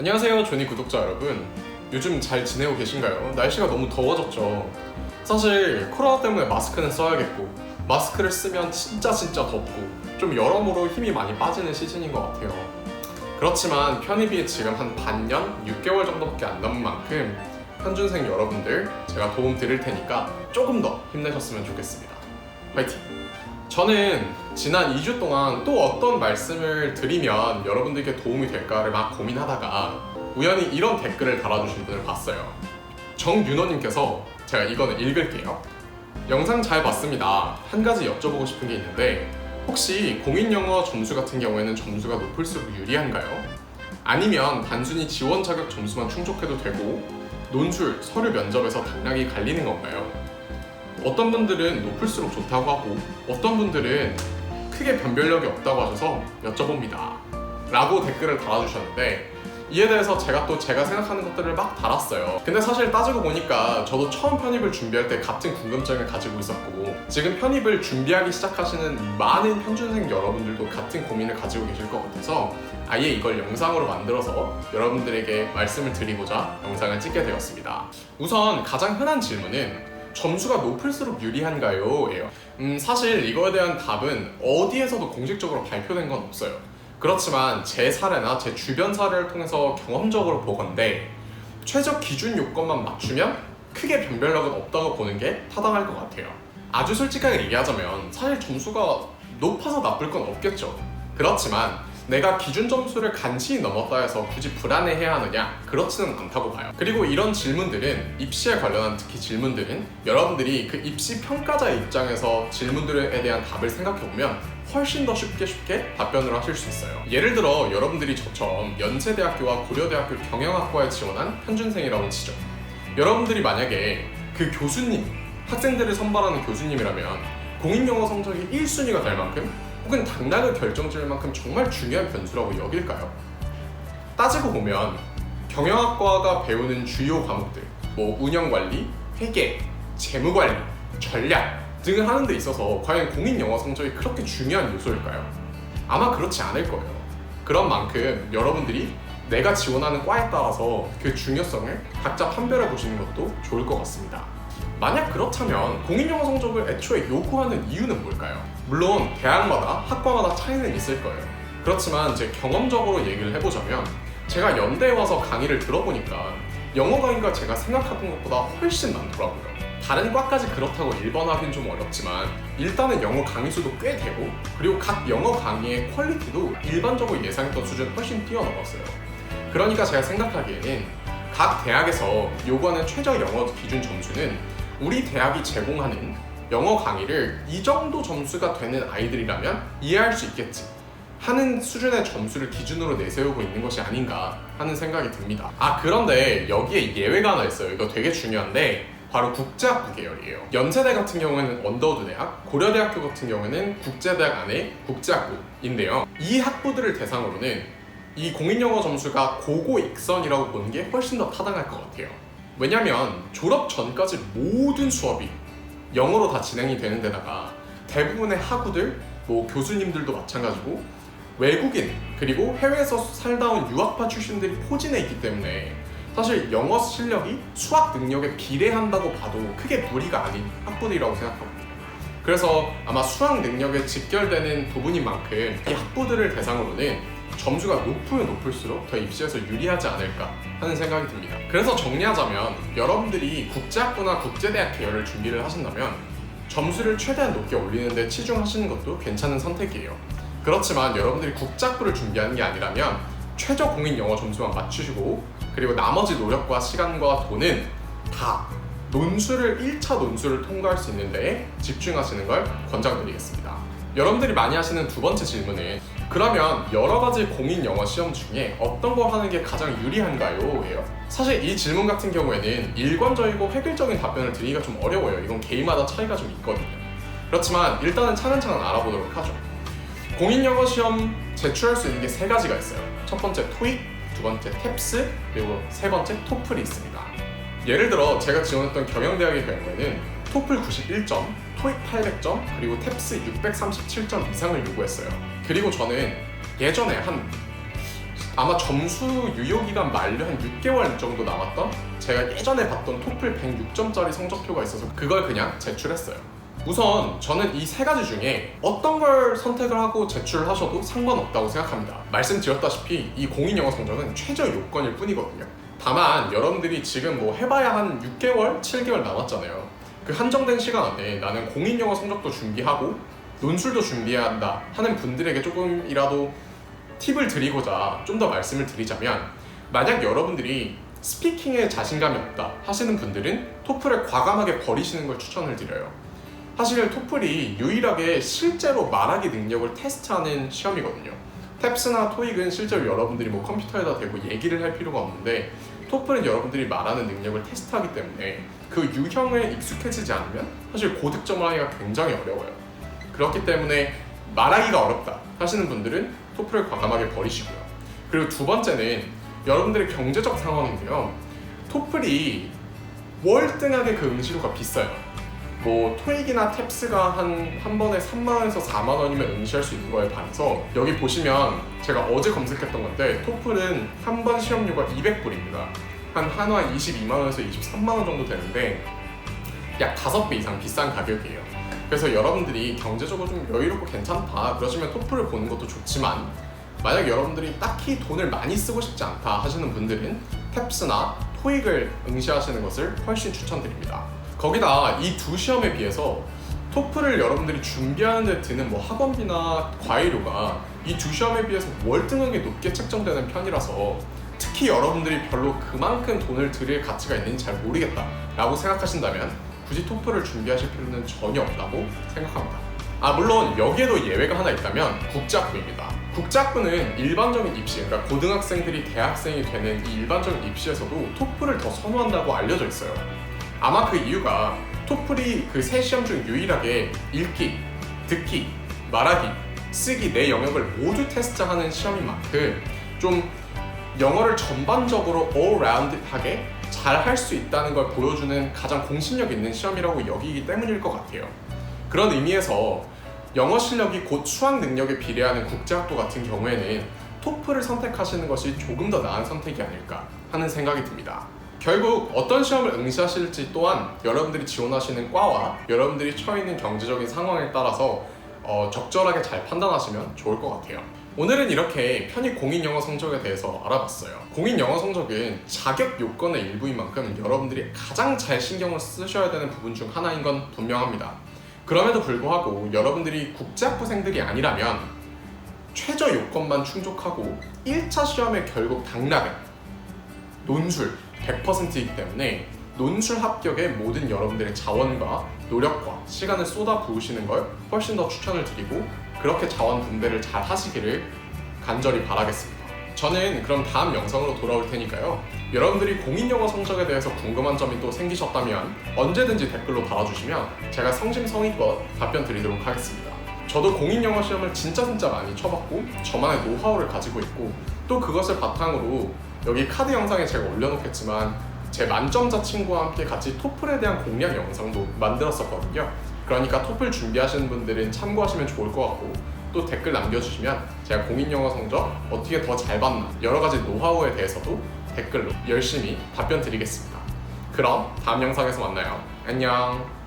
안녕하세요, 조니 구독자 여러분. 요즘 잘 지내고 계신가요? 날씨가 너무 더워졌죠. 사실 코로나 때문에 마스크는 써야겠고, 마스크를 쓰면 진짜 덥고 좀 여러모로 힘이 많이 빠지는 시즌인 것 같아요. 그렇지만 편입이 지금 한 반년, 6개월 정도밖에 안 남은 만큼 현준생 여러분들 제가 도움 드릴 테니까 조금 더 힘내셨으면 좋겠습니다. 화이팅! 저는 지난 2주 동안 또 어떤 말씀을 드리면 여러분들께 도움이 될까를 막 고민하다가 우연히 이런 댓글을 달아주신 분을 봤어요. 정윤호님께서, 제가 이거는 읽을게요. 영상 잘 봤습니다. 한 가지 여쭤보고 싶은 게 있는데 혹시 공인영어 점수 같은 경우에는 점수가 높을수록 유리한가요? 아니면 단순히 지원 자격 점수만 충족해도 되고 논술, 서류 면접에서 당락이 갈리는 건가요? 어떤 분들은 높을수록 좋다고 하고 어떤 분들은 크게 변별력이 없다고 하셔서 여쭤봅니다 라고 댓글을 달아주셨는데, 이에 대해서 제가 생각하는 것들을 막 달았어요. 근데 사실 따지고 보니까 저도 처음 편입을 준비할 때 같은 궁금증을 가지고 있었고, 지금 편입을 준비하기 시작하시는 많은 현준생 여러분들도 같은 고민을 가지고 계실 것 같아서 아예 이걸 영상으로 만들어서 여러분들에게 말씀을 드리고자 영상을 찍게 되었습니다. 우선 가장 흔한 질문은 점수가 높을수록 유리한가요? 예요. 사실 이거에 대한 답은 어디에서도 공식적으로 발표된 건 없어요. 그렇지만 제 사례나 제 주변 사례를 통해서 경험적으로 보건대 최적 기준 요건만 맞추면 크게 변별력은 없다고 보는 게 타당할 것 같아요. 아주 솔직하게 얘기하자면 사실 점수가 높아서 나쁠 건 없겠죠. 그렇지만 내가 기준 점수를 간신히 넘었다 해서 굳이 불안해해야 하느냐? 그렇지는 않다고 봐요. 그리고 이런 질문들은, 입시에 관련한 특히 질문들은 여러분들이 그 입시 평가자의 입장에서 질문들에 대한 답을 생각해보면 훨씬 더 쉽게 답변을 하실 수 있어요. 예를 들어 여러분들이 저처럼 연세대학교와 고려대학교 경영학과에 지원한 현준생이라고 치죠. 여러분들이 만약에 그 교수님, 학생들을 선발하는 교수님이라면 공인영어 성적이 1순위가 될 만큼 혹은 당락을 결정지을 만큼 정말 중요한 변수라고 여길까요? 따지고 보면 경영학과가 배우는 주요 과목들, 운영관리, 회계, 재무관리, 전략 등을 하는 데 있어서 과연 공인영어 성적이 그렇게 중요한 요소일까요? 아마 그렇지 않을 거예요. 그런 만큼 여러분들이 내가 지원하는 과에 따라서 그 중요성을 각자 판별해 보시는 것도 좋을 것 같습니다. 만약 그렇다면 공인영어 성적을 애초에 요구하는 이유는 뭘까요? 물론 대학마다, 학과마다 차이는 있을 거예요. 그렇지만 제 경험적으로 얘기를 해보자면 제가 연대에 와서 강의를 들어보니까 영어 강의가 제가 생각하던 것보다 훨씬 많더라고요. 다른 과까지 그렇다고 일반화하기는 좀 어렵지만 일단은 영어 강의 수도 꽤 되고, 그리고 각 영어 강의의 퀄리티도 일반적으로 예상했던 수준을 훨씬 뛰어넘었어요. 그러니까 제가 생각하기에는 각 대학에서 요구하는 최저 영어 기준 점수는 우리 대학이 제공하는 영어 강의를 이 정도 점수가 되는 아이들이라면 이해할 수 있겠지 하는 수준의 점수를 기준으로 내세우고 있는 것이 아닌가 하는 생각이 듭니다. 그런데 여기에 예외가 하나 있어요. 이거 되게 중요한데 바로 국제학부 계열이에요. 연세대 같은 경우에는 언더우드 대학, 고려대학교 같은 경우에는 국제대학 안에 국제학부인데요. 이 학부들을 대상으로는 이 공인영어 점수가 고고익선이라고 보는 게 훨씬 더 타당할 것 같아요. 왜냐면 졸업 전까지 모든 수업이 영어로 다 진행이 되는 데다가 대부분의 학우들, 교수님들도 마찬가지고 외국인 그리고 해외에서 살다 온 유학파 출신들이 포진해 있기 때문에 사실 영어 실력이 수학 능력에 비례한다고 봐도 크게 무리가 아닌 학부들이라고 생각합니다. 그래서 아마 수학 능력에 직결되는 부분인 만큼 이 학부들을 대상으로는 점수가 높으면 높을수록 더 입시에서 유리하지 않을까 하는 생각이 듭니다. 그래서 정리하자면 여러분들이 국제학부나 국제대학 계열을 준비를 하신다면 점수를 최대한 높게 올리는 데 치중하시는 것도 괜찮은 선택이에요. 그렇지만 여러분들이 국제학부를 준비하는 게 아니라면 최저 공인 영어 점수만 맞추시고, 그리고 나머지 노력과 시간과 돈은 다 논술을 1차 논술을 통과할 수 있는 데에 집중하시는 걸 권장드리겠습니다. 여러분들이 많이 하시는 두 번째 질문은 그러면 여러 가지 공인 영어 시험 중에 어떤 걸 하는 게 가장 유리한가요? 예요. 사실 이 질문 같은 경우에는 일관적이고 획일적인 답변을 드리기가 좀 어려워요. 이건 개인마다 차이가 좀 있거든요. 그렇지만 일단은 차근차근 알아보도록 하죠. 공인 영어 시험 제출할 수 있는 게 세 가지가 있어요. 첫 번째 토익, 두 번째 탭스, 그리고 세 번째 토플이 있습니다. 예를 들어 제가 지원했던 경영대학의 경우에는 토플 91점, 토익 800점, 그리고 탭스 637점 이상을 요구했어요. 그리고 저는 예전에 아마 점수 유효기간 만료 한 6개월 정도 남았던 제가 예전에 봤던 토플 106점짜리 성적표가 있어서 그걸 그냥 제출했어요. 우선 저는 이 세 가지 중에 어떤 걸 선택을 하고 제출을 하셔도 상관없다고 생각합니다. 말씀드렸다시피 이 공인영어 성적은 최저 요건일 뿐이거든요. 다만 여러분들이 지금 뭐 해봐야 한 6개월, 7개월 남았잖아요. 그 한정된 시간 안에 나는 공인영어 성적도 준비하고 논술도 준비해야 한다 하는 분들에게 조금이라도 팁을 드리고자 좀 더 말씀을 드리자면, 만약 여러분들이 스피킹에 자신감이 없다 하시는 분들은 토플을 과감하게 버리시는 걸 추천을 드려요. 사실 토플이 유일하게 실제로 말하기 능력을 테스트하는 시험이거든요. 탭스나 토익은 실제로 여러분들이 뭐 컴퓨터에다 대고 얘기를 할 필요가 없는데, 토플은 여러분들이 말하는 능력을 테스트하기 때문에 그 유형에 익숙해지지 않으면 사실 고득점을 하기가 굉장히 어려워요. 그렇기 때문에 말하기가 어렵다 하시는 분들은 토플을 과감하게 버리시고요. 그리고 두 번째는 여러분들의 경제적 상황인데요. 토플이 월등하게 그 응시료가 비싸요. 뭐 토익이나 탭스가 한 번에 3만원에서 4만원이면 응시할 수 있는 거에 반해서 여기 보시면 제가 어제 검색했던 건데 토플은 한 번 시험료가 200불입니다. 한 한화 22만원에서 23만원 정도 되는데 약 5배 이상 비싼 가격이에요. 그래서 여러분들이 경제적으로 좀 여유롭고 괜찮다 그러시면 토플을 보는 것도 좋지만, 만약 여러분들이 딱히 돈을 많이 쓰고 싶지 않다 하시는 분들은 탭스나 토익을 응시하시는 것을 훨씬 추천드립니다. 거기다 이 두 시험에 비해서 토플을 여러분들이 준비하는 데 드는 뭐 학원비나 과외료가 이 두 시험에 비해서 월등하게 높게 책정되는 편이라서 특히 여러분들이 별로 그만큼 돈을 들일 가치가 있는지 잘 모르겠다 라고 생각하신다면 굳이 토플을 준비하실 필요는 전혀 없다고 생각합니다. 물론 여기에도 예외가 하나 있다면 국제학부입니다. 국제학부는 일반적인 입시, 그러니까 고등학생들이 대학생이 되는 이 일반적인 입시에서도 토플을 더 선호한다고 알려져 있어요. 아마 그 이유가 토플이 그 세 시험 중 유일하게 읽기, 듣기, 말하기, 쓰기 네 영역을 모두 테스트하는 시험인 만큼 좀 영어를 전반적으로 all-rounded하게 잘 할 수 있다는 걸 보여주는 가장 공신력 있는 시험이라고 여기기 때문일 것 같아요. 그런 의미에서 영어 실력이 곧 수학 능력에 비례하는 국제학부 같은 경우에는 토플을 선택하시는 것이 조금 더 나은 선택이 아닐까 하는 생각이 듭니다. 결국 어떤 시험을 응시하실지 또한 여러분들이 지원하시는 과와 여러분들이 처해 있는 경제적인 상황에 따라서 적절하게 잘 판단하시면 좋을 것 같아요. 오늘은 이렇게 편입 공인영어 성적에 대해서 알아봤어요. 공인영어 성적은 자격 요건의 일부인 만큼 여러분들이 가장 잘 신경을 쓰셔야 되는 부분 중 하나인 건 분명합니다. 그럼에도 불구하고 여러분들이 국제학부생들이 아니라면 최저 요건만 충족하고 1차 시험의 결국 당락은 논술 100%이기 때문에 논술 합격에 모든 여러분들의 자원과 노력과 시간을 쏟아 부으시는 걸 훨씬 더 추천을 드리고, 그렇게 자원 분배를 잘 하시기를 간절히 바라겠습니다. 저는 그럼 다음 영상으로 돌아올 테니까요. 여러분들이 공인영어 성적에 대해서 궁금한 점이 또 생기셨다면 언제든지 댓글로 달아주시면 제가 성심성의껏 답변 드리도록 하겠습니다. 저도 공인영어 시험을 진짜 많이 쳐봤고 저만의 노하우를 가지고 있고, 또 그것을 바탕으로 여기 카드 영상에 제가 올려놓겠지만 제 만점자 친구와 함께 같이 토플에 대한 공략 영상도 만들었었거든요. 그러니까 토플 준비하시는 분들은 참고하시면 좋을 것 같고, 또 댓글 남겨주시면 제가 공인영어 성적 어떻게 더 잘 봤나 여러 가지 노하우에 대해서도 댓글로 열심히 답변 드리겠습니다. 그럼 다음 영상에서 만나요. 안녕.